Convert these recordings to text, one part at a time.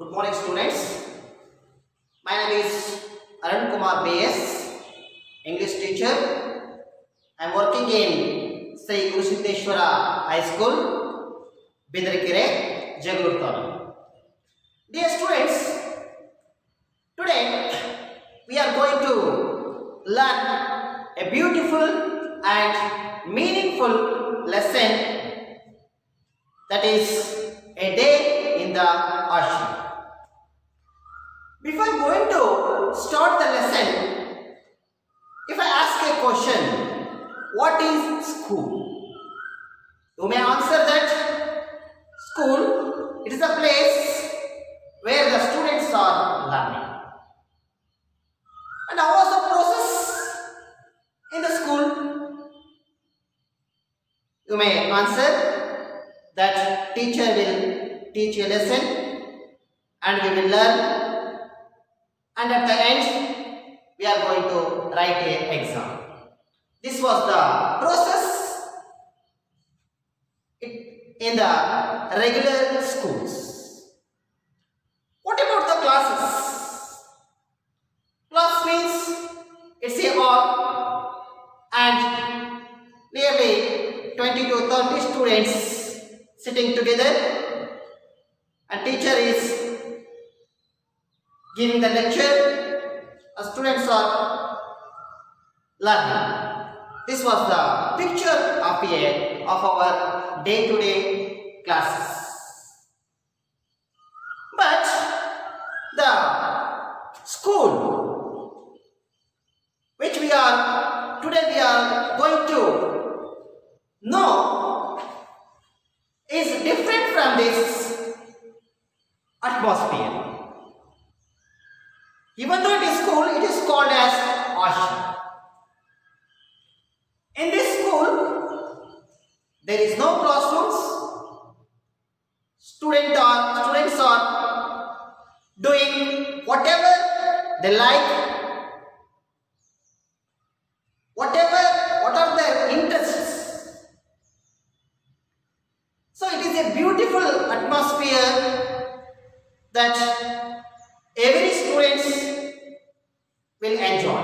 Good morning, students. My name is Arun Kumar B S, English teacher. I am working in Sri Guru Siddheshwara High School, Bindrikire, Jagalur. Dear students, today we are going to learn a beautiful and meaningful lesson, that is a day in the Ashram. Before going to start the lesson, if I ask a question, what is school? You may answer that school, it is a place where the students are learning. And how was the process in the school? You may answer that teacher will teach a lesson and we will learn, and at the end we are going to write an exam. This was the process in the regular schools. What about the classes? Class means it's a hall and nearly 20 to 30 students sitting together, and teacher is giving the lecture, students are learning. This was the picture of our day-to-day classes. But the school which we are going to know is different from this atmosphere. Even though it is school, it is called as Ashram. In this school, there is no classrooms. Students are doing whatever they like, what are their interests. So it is a beautiful atmosphere that every student will enjoy.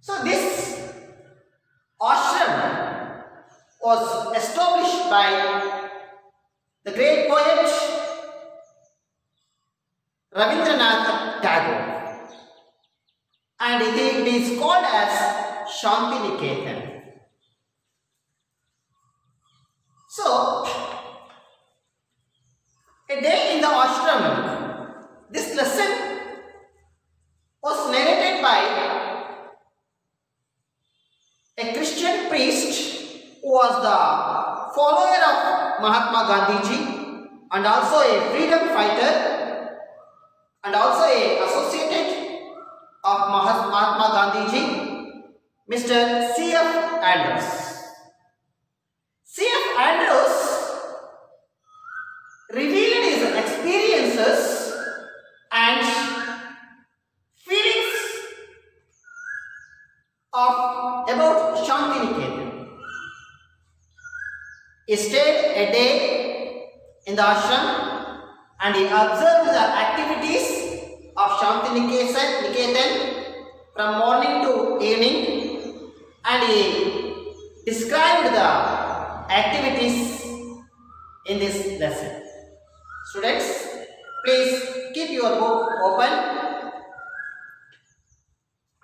So this ashram was established by the great poet Rabindranath Tagore, and it is called as Shantiniketan. So a day in the ashram, this lesson was narrated by a Christian priest who was the follower of Mahatma Gandhiji and also a freedom fighter and also a associated of Mahatma Gandhiji, Mr. C.F. Andrews. C.F. Andrews revealed his experiences and feelings about Shantiniketan. He stayed a day in the ashram and he observed the activities of Shantiniketan from morning to evening, and he described the activities in this lesson. Students, please keep your book open.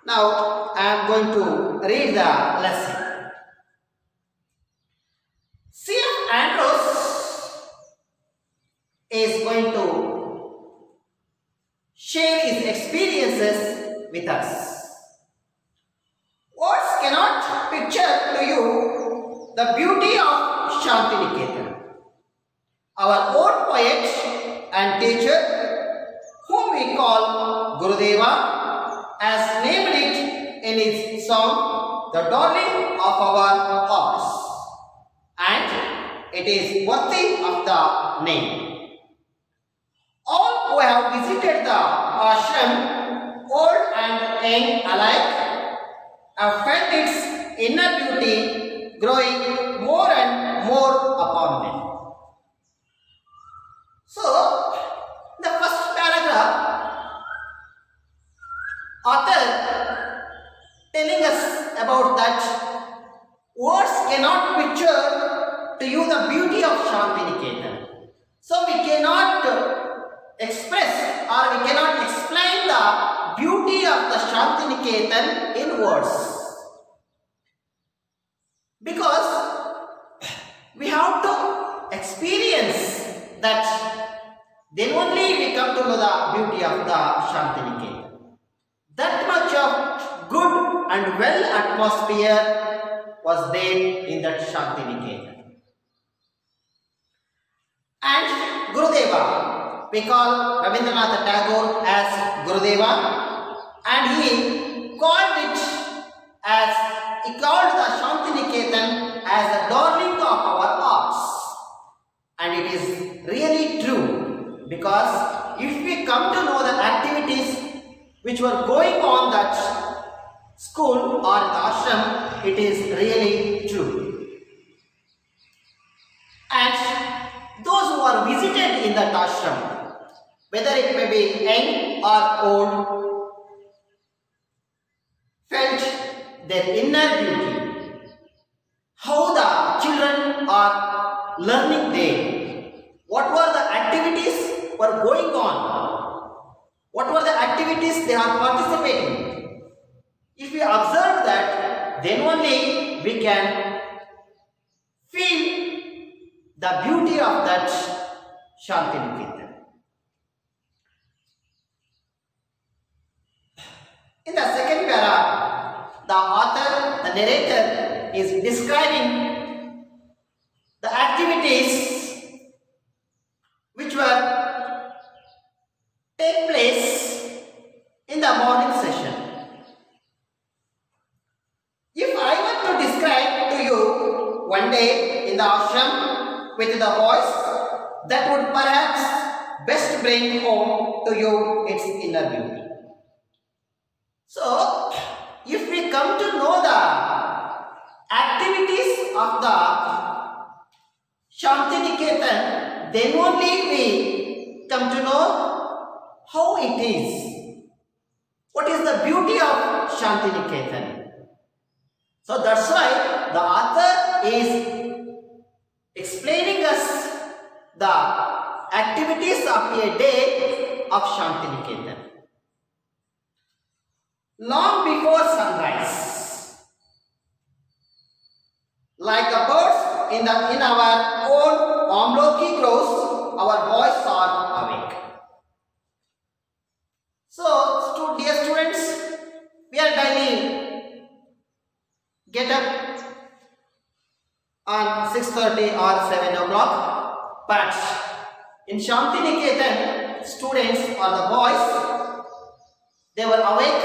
Now I am going to read the lesson. C.F. Andrews is going to share his experiences with us. Words cannot picture to you the beauty of Shantiniketan. Our old poet and teacher, whom we call Gurudeva, has named it in his song, The Darling of Our Hearts, and it is worthy of the name. All who have visited the ashram, old and young alike, have felt its inner beauty growing more and more upon them. Shantiniketan. So we cannot express or we cannot explain the beauty of the Shantiniketan in words. Because we have to experience that, then only we come to know the beauty of the Shantiniketan. That much of good and well atmosphere was there in that Shantiniketan. And Gurudeva, we call Rabindranath Tagore as Gurudeva, and he called the Shantiniketan as the darling of our arts. And it is really true, because if we come to know the activities which were going on that school or in the ashram, it is really true. And those who are visited in that ashram, whether it may be young or old, felt their inner beauty, how the children are learning there, what were the activities were going on, what were the activities they are participating. If we observe that, then only we can feel the beauty of that Shantiniketan. In the second para, the author, the narrator is describing the activities which were take place in the morning session. If I were to describe to you one day in the ashram with the boys, that would perhaps best bring home to you its inner beauty. So, if we come to know the activities of the Shantiniketan, then only we come to know how it is. What is the beauty of Shantiniketan? So that's why the author is explaining us the activities of a day of Shantiniketan. Long before sunrise, like the birds in our own Amloki groves, our boys are awake. So, dear students, we are daily get up on 6:30 or 7 o'clock, but in Shantiniketan, students or the boys, they were awake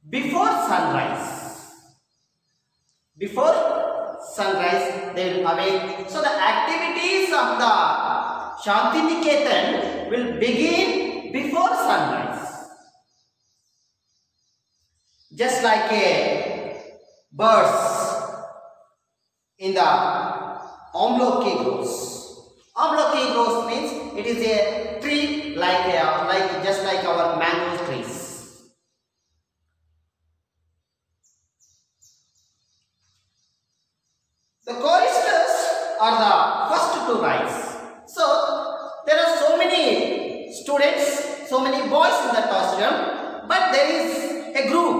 before sunrise. Before sunrise, they will awake. So the activities of the Shantiniketan will begin before sunrise. Just like a birds in the Amloki groves. Amloki groves means it is a tree just like our mango trees. The choristers are the first to rise. So there are so many students, so many boys in the ashram, but there is a group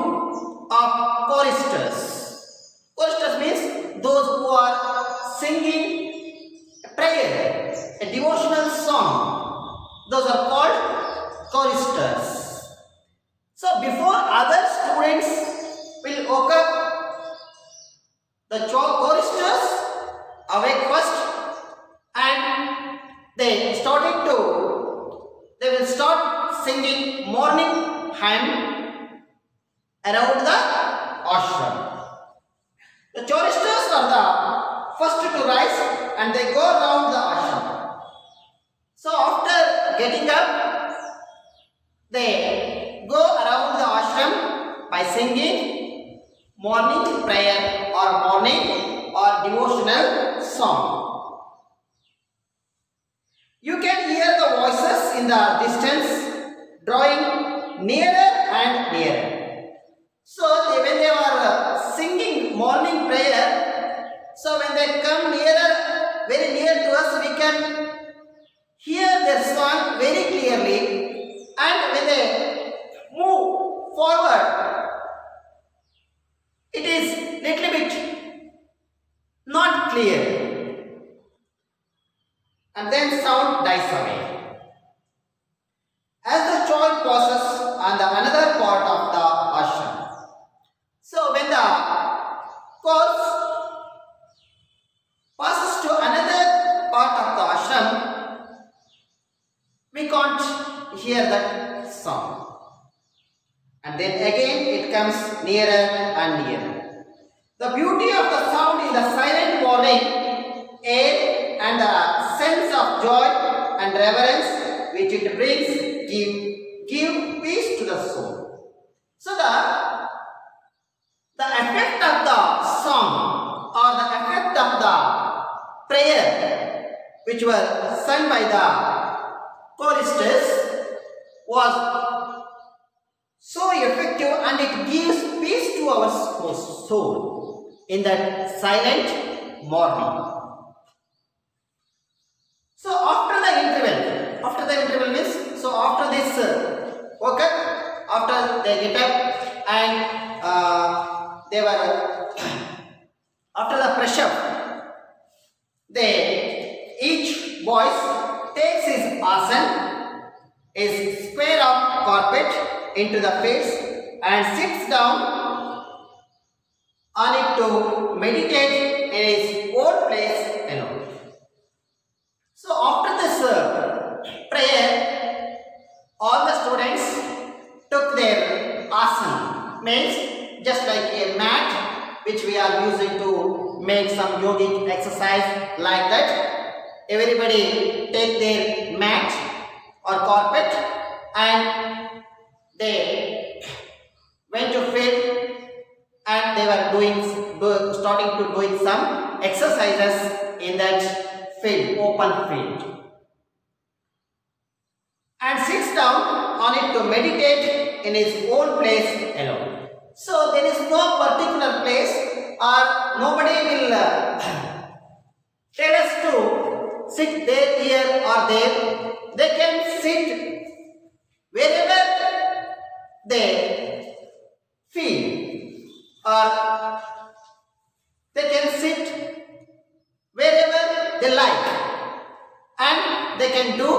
of choristers. Choristers means those who are singing a prayer, a devotional song. Those are called choristers. So before other students will wake up, the choristers awake first, and they will start singing morning hymn around the ashram. The choristers are the first to rise and they go around the ashram. So after getting up, they go around the ashram by singing morning prayer or morning or devotional song. You can hear the voices in the distance drawing nearer and nearer. So when they were singing morning prayer, so when they come nearer, very near near to us, we can hear their song very clearly, and when they move forward, it is little bit not clear, and then sound dies away. As the child passes on the another part of the ashram. So when the course passes to another part of the ashram, we can't hear that sound. And then again it comes nearer and nearer. The beauty of the sound in the silent morning air and the sense of joy and reverence which it brings give peace to the soul. So the effect of the song or the effect of the prayer which were sung by the choristers was so effective, and it gives peace to our soul in that silent morning. So after the interval means, so after this okay, after they get up and they were after the fresh up, each boy takes his asan, his square of carpet into the face and sits down on it to meditate in his own place alone. So after this prayer, all the students took their asan, means just like a mat which we are using to make some yogic exercise, like that. Everybody take their mat or carpet and they went to field, and they were starting to doing some exercises in that field, open field, and sits down on it to meditate in his own place alone. So there is no particular place, or nobody will tell us to sit there, here or there. They can sit wherever they feel, or they can sit wherever they like, and they can do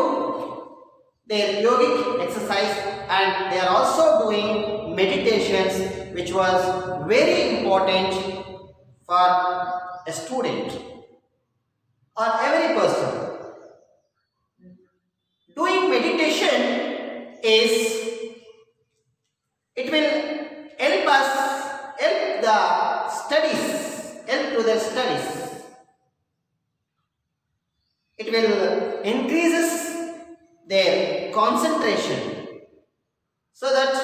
their yogic exercise, and they are also doing meditations, which was very important for a student or every person. Doing meditation it will help us, help the studies, help to their studies. It will increases their concentration, so that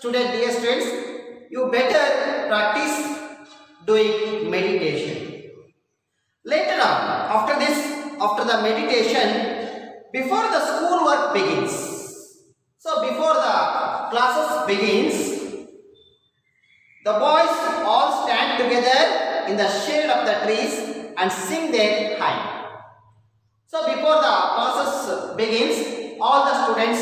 dear students, you better practice doing meditation. Later on, after the meditation, before the school work begins, so before the classes begins, the boys all stand together in the shade of the trees and sing their hymn. So before the classes begins, all the students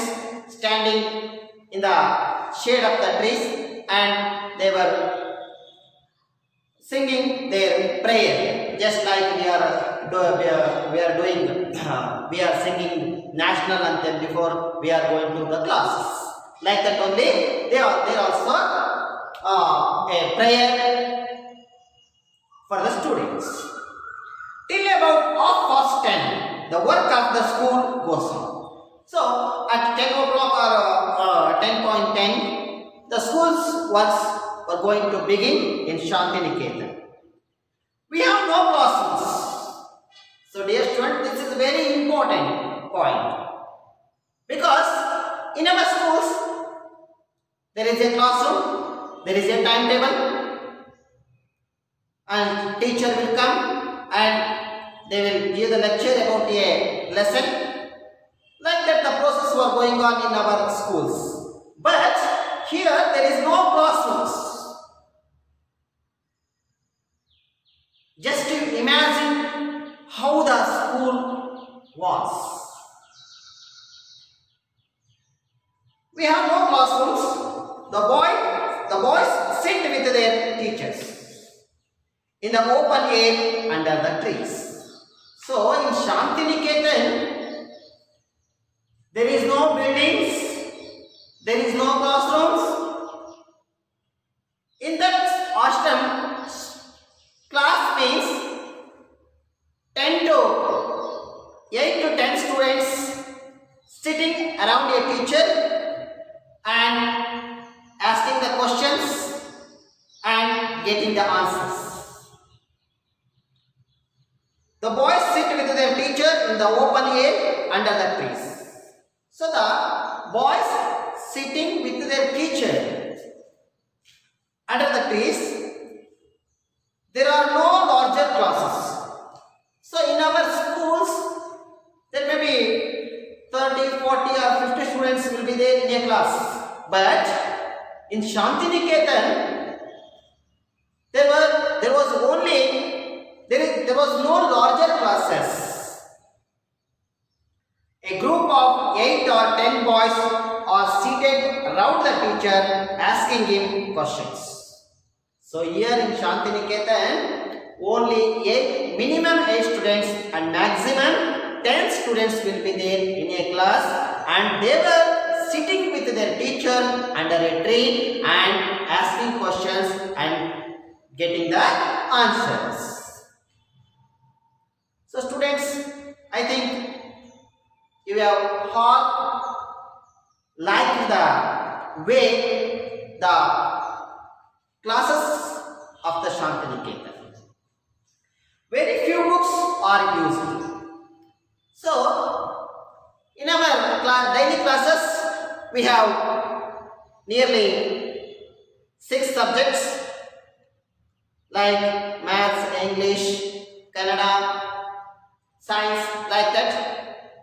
standing in the shade of the trees, and they were singing their prayer, just like we are singing national anthem before we are going to the classes. Like that only, there also a prayer for the students. Till about 10:30, the work of the school goes on. So at 10 o'clock or 10:10, the school's works were going to begin in Shantiniketan. We have no classrooms. So dear students, this is a very important point, because in our schools there is a classroom, there is a timetable, and teacher will come and they will give the lecture about a lesson. Like that the process was going on in our schools. But here there is no classrooms. Just to imagine how the school walls. We have no classrooms. The boys sit with their teachers in the open air under the trees. So in Shantiniketan, there is no buildings, there is no classrooms. In that ashram, class means 8 to 10 students sitting around a teacher and asking the questions and getting the answers. The boys sit with their teacher in the open air under the trees. So the boys sitting with their teacher under the trees, there are no larger classes. So in our schools, there may be 30, 40 or 50 students will be there in a class. But in Shantiniketan, there was no larger classes. A group of 8 or 10 boys are seated around the teacher asking him questions. So here in Shantiniketan, only minimum 8 students and maximum 10 students will be there in a class, and they were sitting with their teacher under a tree and asking questions and getting the answers. So students, I think you have all liked the way the classes of the Shantiniketan. Very few books are used. So in our daily classes, we have nearly 6 subjects like maths, English, Kannada, science, like that,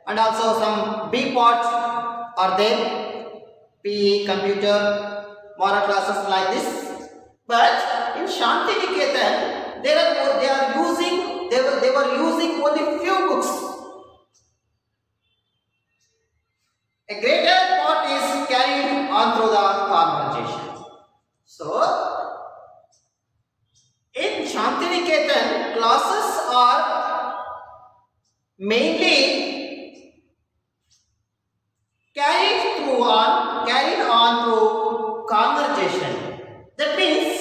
and also some B parts are there, PE, computer, moral classes like this. But in Shantiniketan, they were using only few books. A greater part is carried on through the conversation. So, in Shantiniketan, classes are mainly carried on through conversation. That means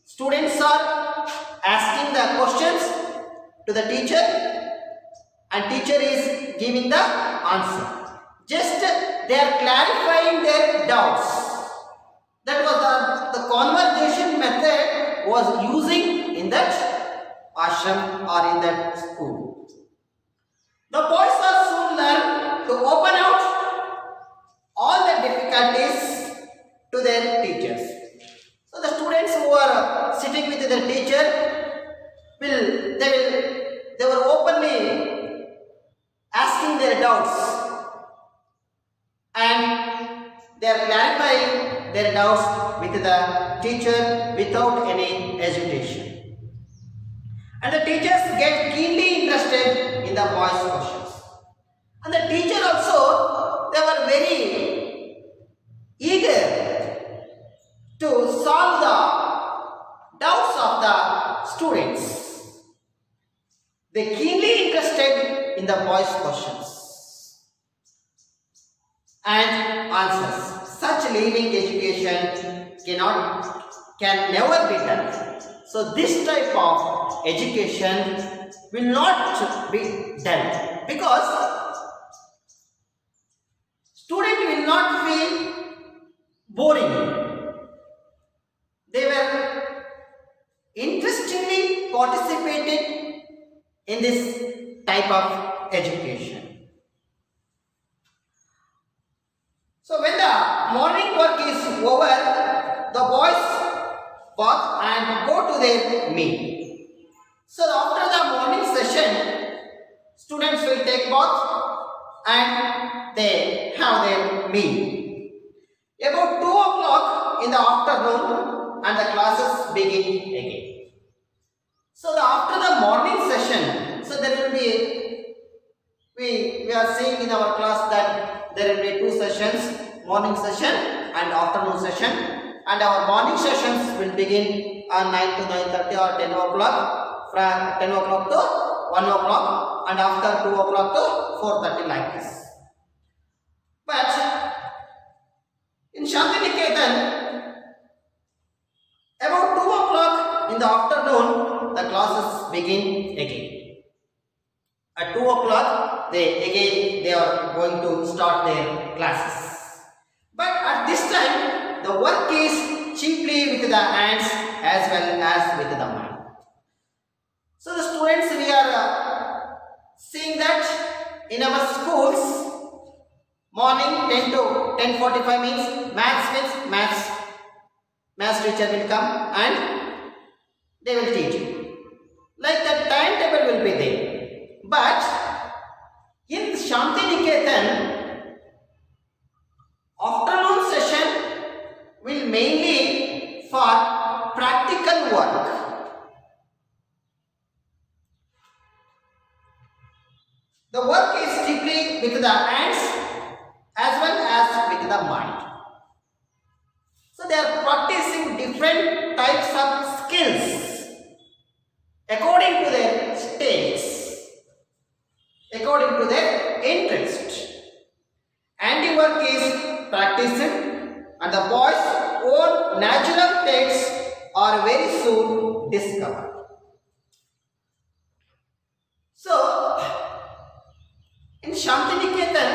students are asking the questions to the teacher and teacher is giving the answer. Just they are clarifying their doubts. That was the conversation method was using in that ashram or in that school. The boys are soon learn to open out all the difficulties to their teachers. So the students who are sitting with their teacher they were openly asking their doubts. And they are clarifying their doubts with the teacher without any hesitation. And the teachers get keenly interested in the boys' questions. And the teacher also, they were very eager to solve the doubts of the students. They keenly interested in the boys' questions and answers. Such living education can never be done. So this type of education will not be done because student will not feel boring. They were interestingly participated in this type of education. So when the morning work is over, the boys bath and go to their meal. So after the morning session, students will take bath and they have their meal. About 2 o'clock in the afternoon and the classes begin again. So after the morning session, so there will be we are seeing in our class that there will be two sessions, morning session and afternoon session, and our morning sessions will begin on 9 to 9:30 or 10 o'clock, from 10 o'clock to 1 o'clock, and after 2 o'clock to 4:30, like this. But in Shantiniketan, about 2 o'clock in the afternoon, the classes begin again. At 2 o'clock, they are going to start their classes. But at this time, the work is chiefly with the hands as well as with the mind. So the students, we are seeing that in our schools, morning 10 to 10:45 means maths teacher will come and they will teach you. Like the timetable will be there. But in Shantiniketan, afternoon session will mainly for practical work. The work is deeply with the hands as well as with the mind. So they are practicing different types of skills according to their stages, according to their interest. Handiwork is practiced and the boys' own natural traits are very soon discovered. So, in Shantiniketan,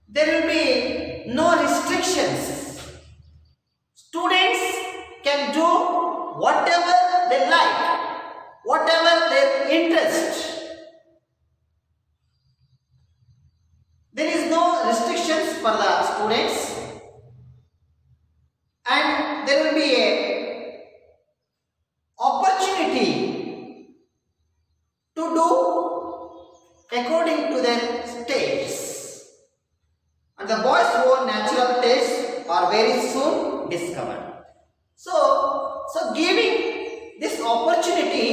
there will be no restrictions. Students can do whatever they like, whatever their interest. There is no restrictions for the students, and there will be a opportunity to do according to their stages, and the boys' own natural tastes are very soon discovered. So giving this opportunity,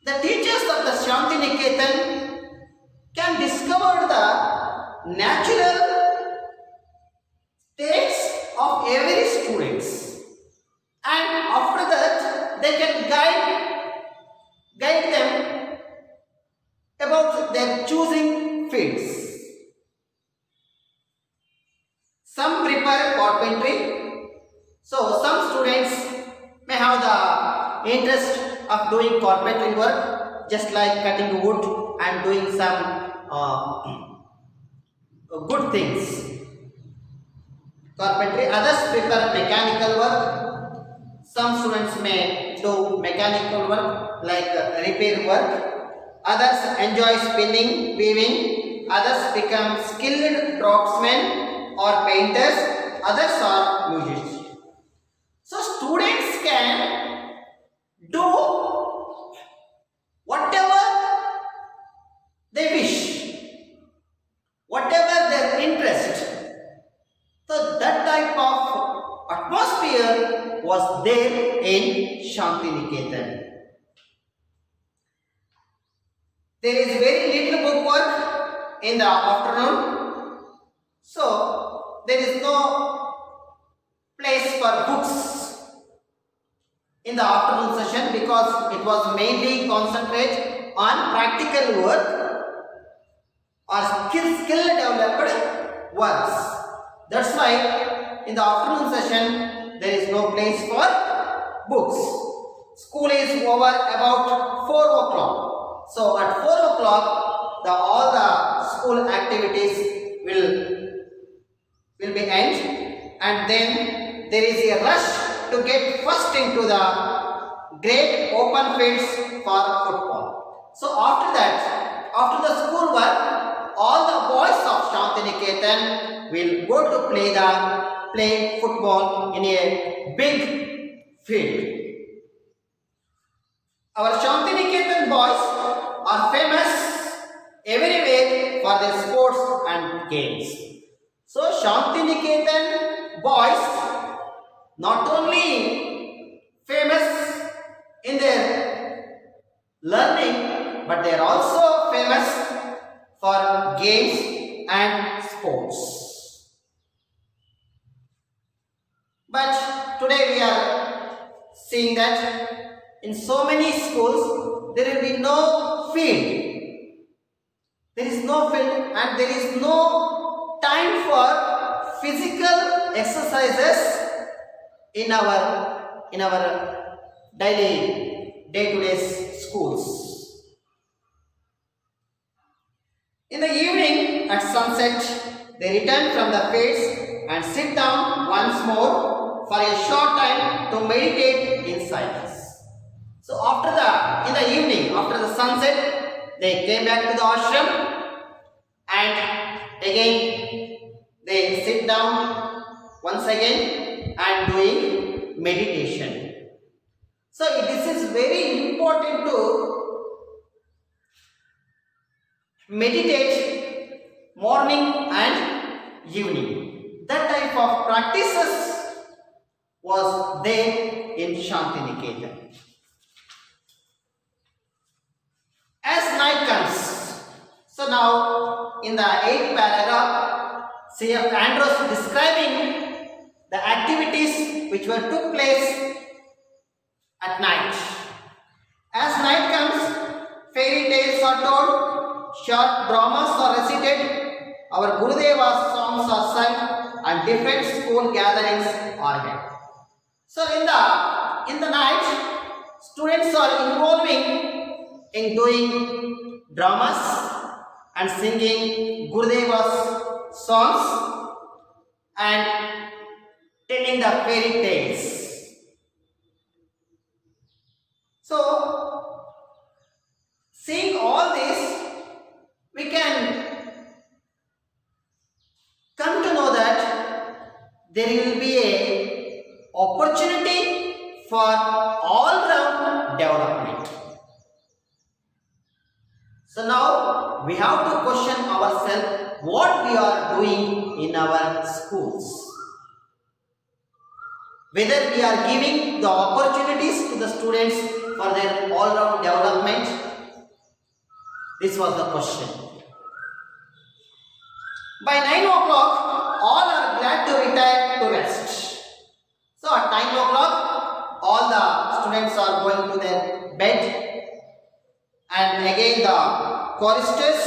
the teachers of the Shantiniketan can discover the natural states of every students, and after that they can guide them about their choosing fields. Some prefer carpentry, so some students may have the interest of doing carpentry work, just like cutting wood and doing some good things, carpentry. Others prefer mechanical work. Some students may do mechanical work like repair work. Others enjoy spinning, weaving. Others become skilled craftsmen or painters. Others are musicians. So students can do whatever they wish, whatever their interest. So that type of atmosphere was there in Shantiniketan. There is very little book work in the afternoon, so there is no place for books in the afternoon session, because it was mainly concentrated on practical work or skill developed works. That's why in the afternoon session there is no place for books. School is over about 4 o'clock. So at 4 o'clock all the school activities will be end, and then there is a rush to get first into the great open fields for football. So after that, after the school work, all the boys of Shantiniketan will go to play football in a big field. Our Shantiniketan boys are famous everywhere for their sports and games. So Shantiniketan boys not only famous in their learning, but they are also for games and sports. But today we are seeing that in so many schools there will be no field. There is no field and there is no time for physical exercises in our daily day-to-day schools. In the evening at sunset, they return from the fields and sit down once more for a short time to meditate in silence. So in the evening, after the sunset, they came back to the ashram and again they sit down once again and doing meditation. So this is very important to meditate morning and evening. That type of practices was there in Shantiniketan. As night comes, so now in the 8th paragraph, C.F. Andrews describing the activities which took place at night. As night comes, fairy tales are told, short dramas are recited, our Gurudeva's songs are sung, and different school gatherings are held. So in the night, students are involving in doing dramas and singing Gurudeva's songs and telling the fairy tales. So, seeing all this, we can come to know that there will be a opportunity for all-round development. So now we have to question ourselves what we are doing in our schools. Whether we are giving the opportunities to the students for their all-round development. This was the question. By 9 o'clock, all are glad to retire to rest. So at 9 o'clock, all the students are going to their bed. And again the choristers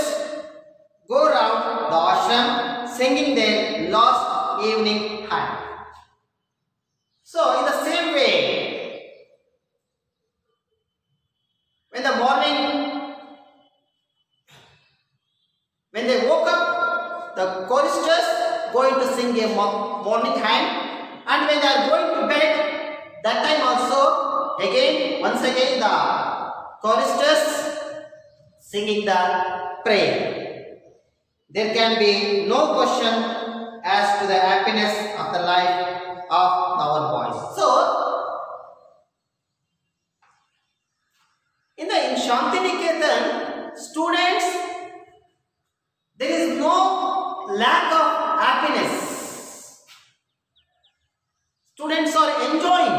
go around the ashram singing their last evening hymn. So in the same way, when the morning, when they woke up, the choristers going to sing a morning hymn, and when they are going to bed, that time also once again the choristers singing the prayer. There can be no question as to the happiness of the life of our boys. So, in Shantiniketan, students, there is no lack of happiness. Students are enjoying.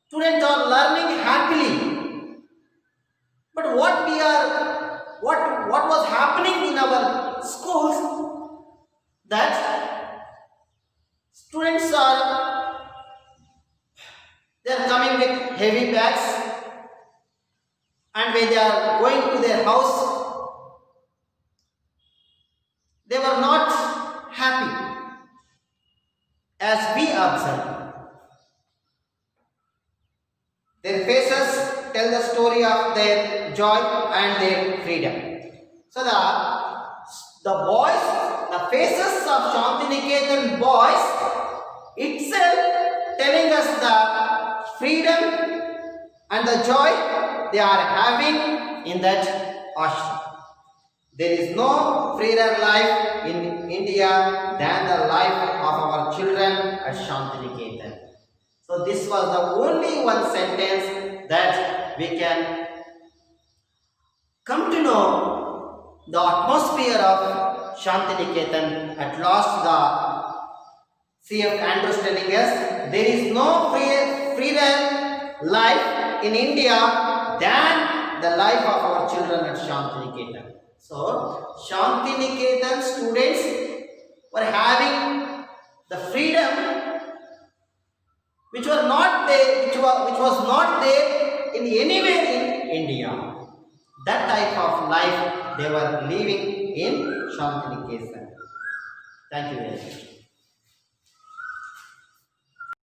Students are learning happily. But what was happening in our schools, that students are coming with heavy bags, and when they are going to their house, they were not happy, as we observe. Their faces tell the story of their joy and their freedom. So the boys, the faces of Shantiniketan boys itself telling us the freedom and the joy they are having in that ashram. There is no freer life in India than the life of our children at Shantiniketan. So this was the only one sentence that we can come to know the atmosphere of Shantiniketan. At last the C.F. Andrews telling us there is no freer life in India than the life of our children at Shantiniketan. So, Shantiniketan students were having the freedom which was not there, which was not there in anywhere in India. That type of life they were living in Shantiniketan. Thank you very much.